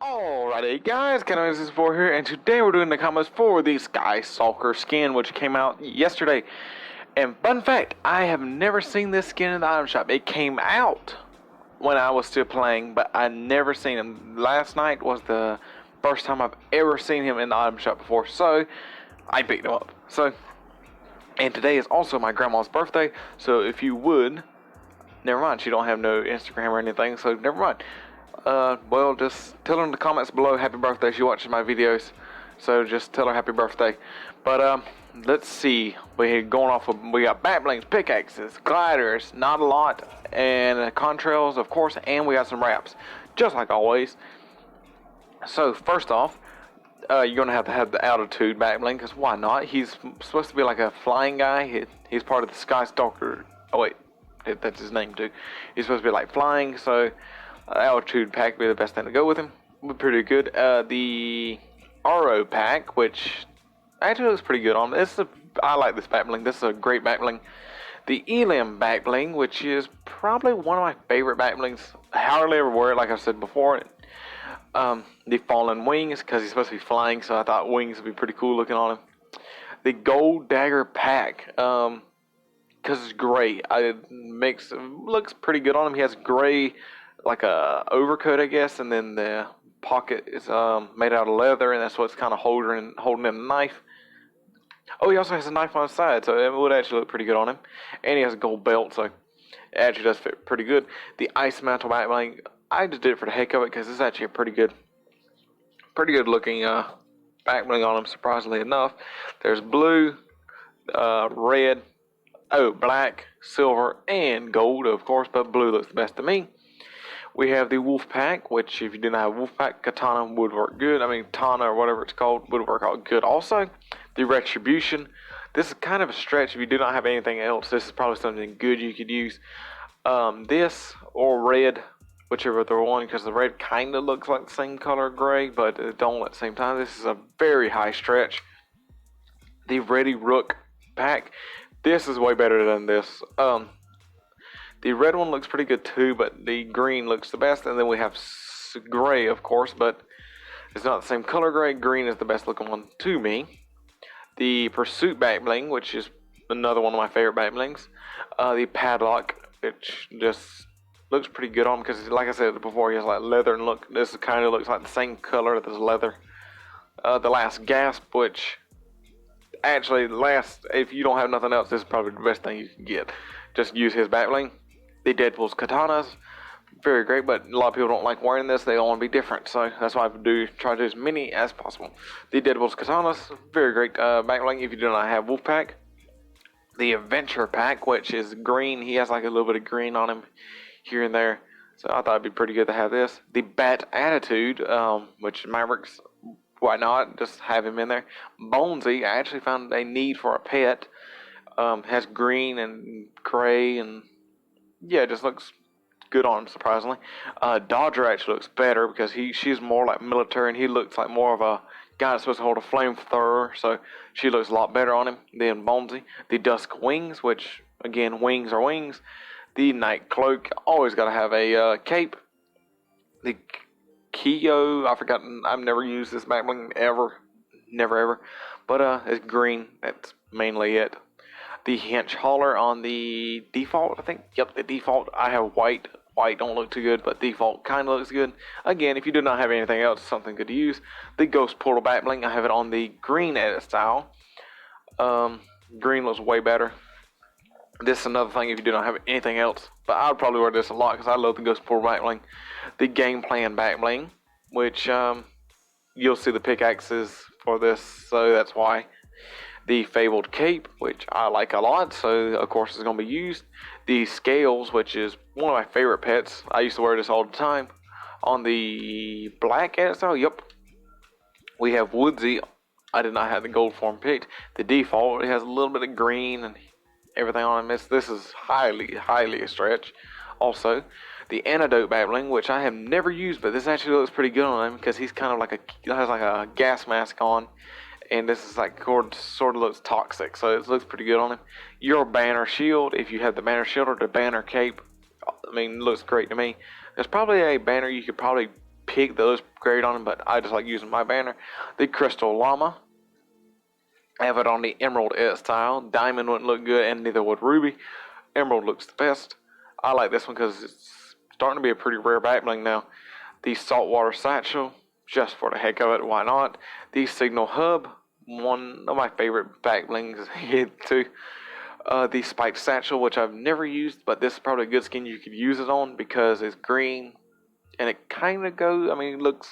Alrighty guys, STALKER here, and today we're doing the combos for the STALKER skin, which came out yesterday. And fun fact, I have never seen this skin in the item shop. It came out when I was still playing, but I never seen him. Last night was the first time I've ever seen him in the item shop before, so I picked him up. And today is also my grandma's birthday, so if you would, never mind, she don't have no Instagram or anything, so never mind. Well, just tell her in the comments below happy birthday. She watches my videos, so just tell her happy birthday. But let's see. We got bat blinks, pickaxes, gliders, not a lot, and contrails, of course, and we got some wraps, just like always. So first off, you're gonna have to have the altitude bat blink, because why not? He's supposed to be like a flying guy. He's part of the Sky Stalker. Oh wait, that's his name too. He's supposed to be like flying, so. Altitude pack would be the best thing to go with him. Would be pretty good. The RO pack, which actually looks pretty good on this. I like this back bling. This is a great back bling. The Elim back bling, which is probably one of my favorite back blings. I hardly ever wear it, like I said before. The Fallen Wings, because he's supposed to be flying, so I thought wings would be pretty cool looking on him. The Gold Dagger pack, because it's gray. Looks pretty good on him. He has gray, like a overcoat, I guess, and then the pocket is made out of leather, and that's what's kind of holding in the knife. Oh, he also has a knife on his side, so it would actually look pretty good on him. And he has a gold belt, so it actually does fit pretty good. The Ice Mantle back bling, I just did it for the heck of it, because it's actually a pretty good looking back bling on him, surprisingly enough. There's blue, red, black, silver, and gold, of course, but blue looks the best to me. We have the Wolf Pack, which if you didn't have Wolf Pack, Katana would work good. I mean, Tana or whatever it's called would work out good also. The Retribution. This is kind of a stretch if you do not have anything else. This is probably something good you could use. This or red, whichever the one, because the red kind of looks like the same color gray, but it don't at the same time. This is a very high stretch. The Ready Rook Pack. This is way better than this. The red one looks pretty good too, but the green looks the best. And then we have gray, of course, but it's not the same color gray. Green is the best looking one to me. The Pursuit back bling, which is another one of my favorite back blings. The Padlock, which just looks pretty good on him, because like I said before, he has like leather, and look, this kind of looks like the same color as leather. The Last Gasp, which actually if you don't have nothing else, this is probably the best thing you can get. Just use his back bling. The Deadpool's Katanas, very great, but a lot of people don't like wearing this. They all want to be different, so that's why I try to do as many as possible. The Deadpool's Katanas, very great back bling if you do not have Wolf Pack. The Adventure Pack, which is green. He has like a little bit of green on him here and there, so I thought it'd be pretty good to have this. The Bat Attitude, which Mavericks, why not? Just have him in there. Bonesy, I actually found a need for a pet. Has green and gray, and yeah, it just looks good on him, surprisingly. Dodger actually looks better, because she's more like military, and he looks like more of a guy that's supposed to hold a flamethrower, so she looks a lot better on him than Bonesy. The Dusk Wings, which, again, wings are wings. The Night Cloak, always got to have a cape. The Kyo, I've never used this back bling ever, never ever, but it's green, that's mainly it. The Hinge Hauler on the default, I think. Yep, the default. I have white. White don't look too good, but default kind of looks good. Again, if you do not have anything else, something good to use. The Ghost Portal back bling, I have it on the green edit style. Green looks way better. This is another thing if you do not have anything else, but I would probably wear this a lot because I love the Ghost Portal back bling. The Game Plan back bling, which you'll see the pickaxes for this, so that's why. The Fabled Cape, which I like a lot, so of course it's going to be used. The Scales, which is one of my favorite pets. I used to wear this all the time. On the black edit style, yep. We have Woodsy. I did not have the gold form picked. The default, it has a little bit of green and everything on it. This is highly a stretch. Also, the Antidote back bling, which I have never used, but this actually looks pretty good on him, because he's kind of has like a gas mask on. And this is like sort of looks toxic, so it looks pretty good on him. Your Banner Shield, if you have the Banner Shield or the Banner Cape, I mean, it looks great to me. There's probably a banner you could probably pick that looks great on him, but I just like using my banner. The Crystal Llama. I have it on the Emerald S style. Diamond wouldn't look good, and neither would Ruby. Emerald looks the best. I like this one because it's starting to be a pretty rare back bling now. The Saltwater Satchel, just for the heck of it, why not? The Signal Hub, one of my favorite back blings too. The Spiked Satchel, which I've never used, but this is probably a good skin you could use it on because it's green, and it kind of goes, I mean, it looks,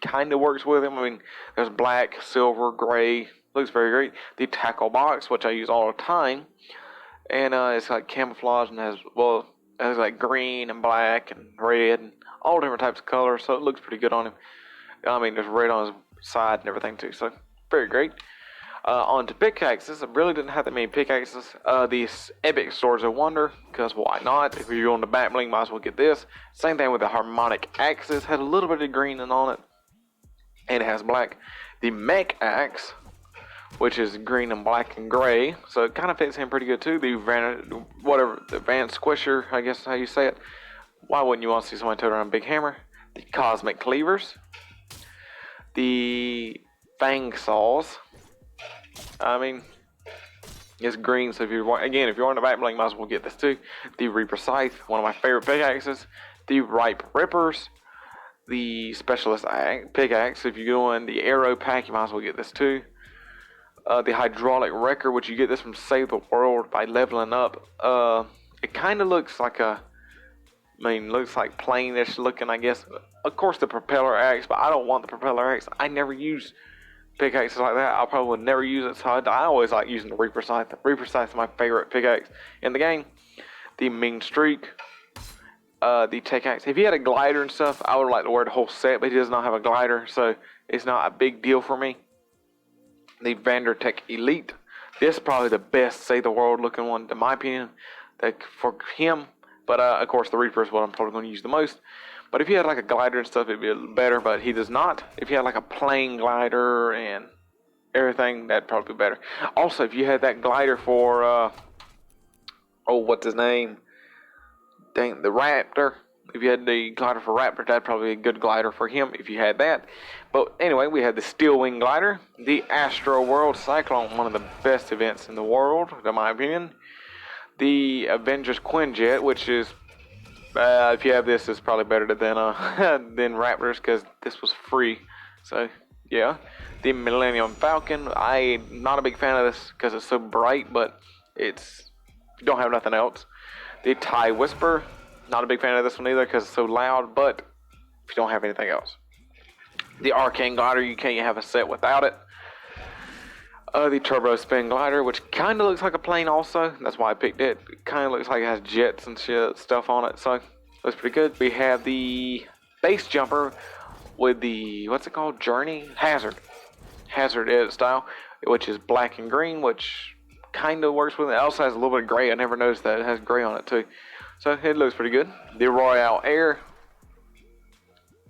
kind of works with him. I mean, there's black, silver, gray, looks very great. The Tackle Box, which I use all the time, and it's like camouflage and has like green and black and red and all different types of colors, so it looks pretty good on him. I mean, there's red on his side and everything too, so very great. On to pickaxes. I really didn't have that many pickaxes. These Epic Swords of Wonder, because why not? If you're on the back bling, might as well get this. Same thing with the Harmonic Axes. Had a little bit of green on it, and it has black. The Mech Axe, which is green and black and gray, so it kind of fits him pretty good too. The Van Squisher, I guess is how you say it. Why wouldn't you want to see someone tote around a big hammer? The Cosmic Cleavers. The Fang Saws. I mean, it's green, so if you're on the back bling, might as well get this too. The Reaper Scythe, one of my favorite pickaxes. The Ripe Rippers. The Specialist Pickaxe, if you're doing the Arrow pack, you might as well get this too. The Hydraulic Wrecker, which you get this from Save the World by leveling up. It kind of looks like looks like plainish looking, I guess. Of course, the Propeller Axe, but I don't want the Propeller Axe. I never use pickaxes like that. I probably would never use it, so I always like using the Reaper Scythe. The Reaper Scythe is my favorite pickaxe in the game. The Mean Streak. The Tech Axe. If he had a glider and stuff, I would like to wear the whole set, but he does not have a glider, so it's not a big deal for me. The Vandertech Elite. This is probably the best Save the World looking one, in my opinion, for him. But of course, the Reaper is what I'm probably going to use the most. But if he had like a glider and stuff, it'd be better, but he does not. If he had like a plain glider and everything, that'd probably be better. Also, if you had that glider for, what's his name? Dang, the Raptor. If you had the glider for Raptor, that'd probably be a good glider for him if you had that. But anyway, we had the Steel Wing Glider, the Astro World Cyclone, one of the best events in the world, in my opinion. The Avengers Quinjet, which is, if you have this, it's probably better than Raptors because this was free. So, yeah. The Millennium Falcon. I'm not a big fan of this because it's so bright, but you don't have nothing else. The TIE Whisper. Not a big fan of this one either because it's so loud, but if you don't have anything else. The Arcane Glider, you can't have a set without it. The Turbo Spin Glider, which kind of looks like a plane also. That's why I picked it. It kind of looks like it has jets and stuff on it, so looks pretty good. We have the Base Jumper with the, what's it called? Journey? Hazard edit style, which is black and green, which kind of works with it. It also has a little bit of gray. I never noticed that. It has gray on it too. So it looks pretty good. The Royale Air.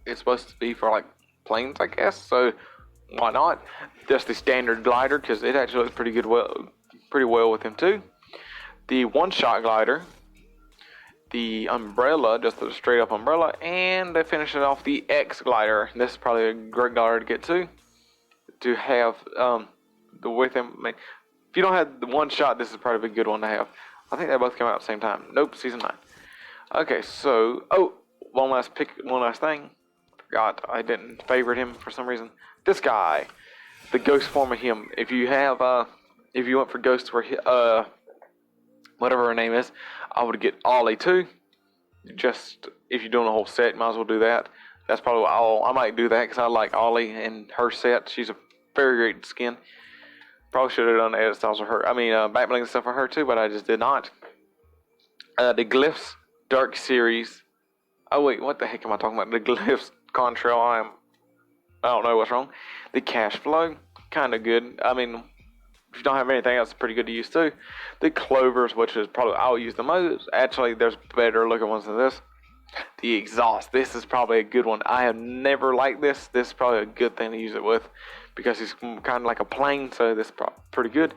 It's supposed to be for like planes, I guess. So why not? Just the standard glider because it actually looks pretty well with him too. The One-Shot Glider. The Umbrella, just a straight up umbrella, and they finish it off the X Glider. This is probably a great glider to get to have with him. I mean, if you don't have the One-Shot, this is probably a good one to have. I think they both came out at the same time. Nope, season 9. Okay, so one last thing. Forgot I didn't favorite him for some reason. This guy, the ghost form of him. If you went for ghosts for whatever her name is, I would get Ollie too. Just if you're doing a whole set, might as well do that. That's probably all. I might do that because I like Ollie and her set. She's a very great skin. Probably should have done the edit styles for her. Back bling stuff for her too, but I just did not. The Glyphs Dark Series. Oh wait, what the heck am I talking about? The Glyphs Contrail. I don't know what's wrong. The Cash Flow, kind of good. If you don't have anything else, it's pretty good to use too. The Clovers, which is probably I'll use the most. Actually, there's better looking ones than this. The Exhaust. This is probably a good one. I have never liked this. This is probably a good thing to use it with because it's kind of like a plane, so this is pretty good.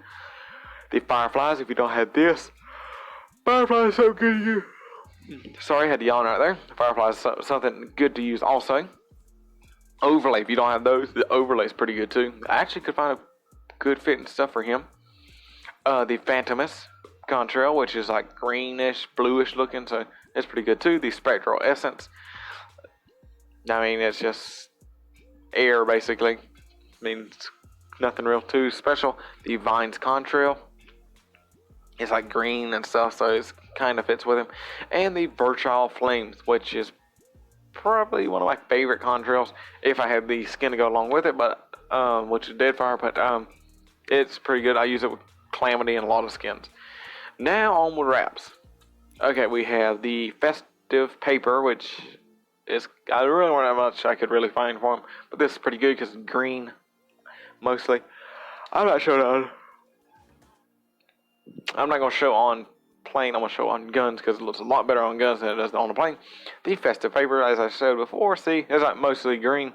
The Fireflies, if you don't have this. Fireflies so good to use. Sorry, I had to yawn right there. Firefly is something good to use also. Overlay, if you don't have those, the overlay is pretty good too. I actually could find a good fit and stuff for him. The Phantomus contrail, which is like greenish, bluish looking, so it's pretty good too. The Spectral Essence. I mean, it's just air basically. Means nothing real too special. The Vines contrail. It's like green and stuff, so it kind of fits with him. And the Virtual Flames, which is probably one of my favorite contrails if I had the skin to go along with it, but which is Deadfire, but it's pretty good. I use it with Calamity and a lot of skins. Now on with wraps. Okay, we have the Festive Paper, which is, I really don't have much I could really find for him, but this is pretty good because it's green mostly. I'm not going to show on plane. I'm going to show on guns because it looks a lot better on guns than it does on the plane. The Festive Paper, as I said before, see, it's like mostly green.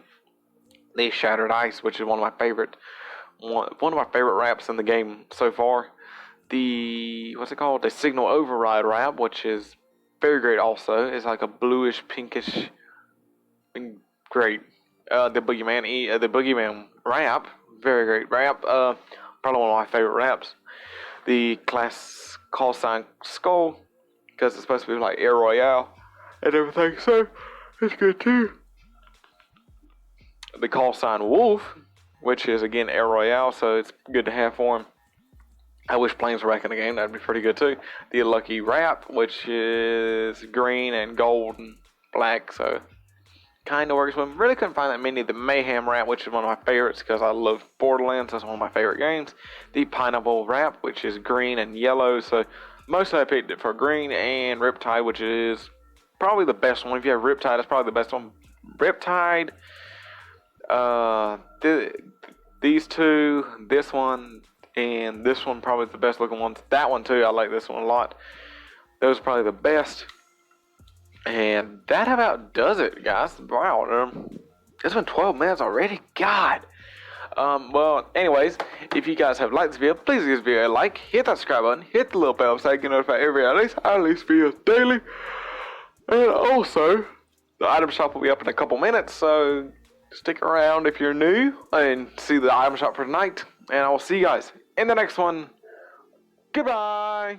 The Shattered Ice, which is one of my favorite wraps in the game so far. The, what's it called? The Signal Override wrap, which is very great also. It's like a bluish, pinkish, great. The Boogeyman wrap, very great wrap. Probably one of my favorite wraps. The Class Call Sign Skull, because it's supposed to be like Air Royale and everything, so it's good too. The Call Sign Wolf, which is again Air Royale, so it's good to have for him. I wish planes were back in the game, that'd be pretty good too. The Lucky Wrap, which is green and gold and black, so kind of works with him. Really couldn't find that many. The Mayhem Wrap, which is one of my favorites because I love Borderlands, that's one of my favorite games. The Pineapple Wrap, which is green and yellow, so mostly I picked it for green. And Riptide, which is probably the best one. If you have Riptide, that's probably the best one. Riptide, these two, this one, and this one probably the best looking ones. That one too, I like this one a lot. Those are probably the best. And that about does it, guys. Wow, it's been 12 minutes already. God. Well, anyways, if you guys have liked this video, please give this video a like, hit that subscribe button, hit the little bell so you can get notified every I release videos daily. And also, the item shop will be up in a couple minutes, so stick around if you're new and see the item shop for tonight. And I will see you guys in the next one. Goodbye.